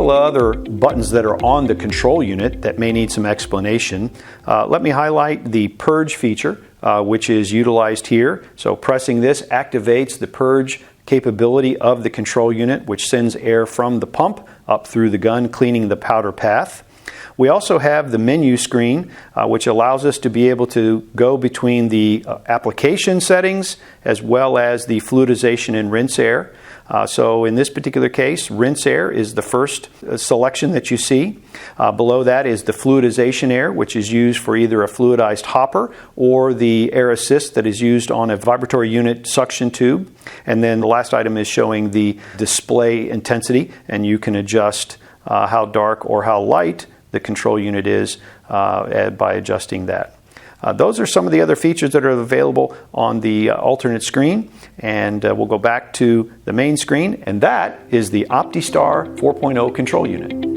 couple of other buttons that are on the control unit that may need some explanation. Let me highlight the Purge feature, which is utilized here. So pressing this activates the Purge capability of the control unit, which sends air from the pump up through the gun, cleaning the powder path. We also have the menu screen, which allows us to be able to go between the application settings as well as the fluidization and rinse air. So in this particular case, rinse air is the first selection that you see. Below that is the fluidization air, which is used for either a fluidized hopper or the air assist that is used on a vibratory unit suction tube. And then the last item is showing the display intensity, and you can adjust how dark or how light the control unit is by adjusting that. Those are some of the other features that are available on the alternate screen, and we'll go back to the main screen, and that is the OptiStar 4.0 control unit.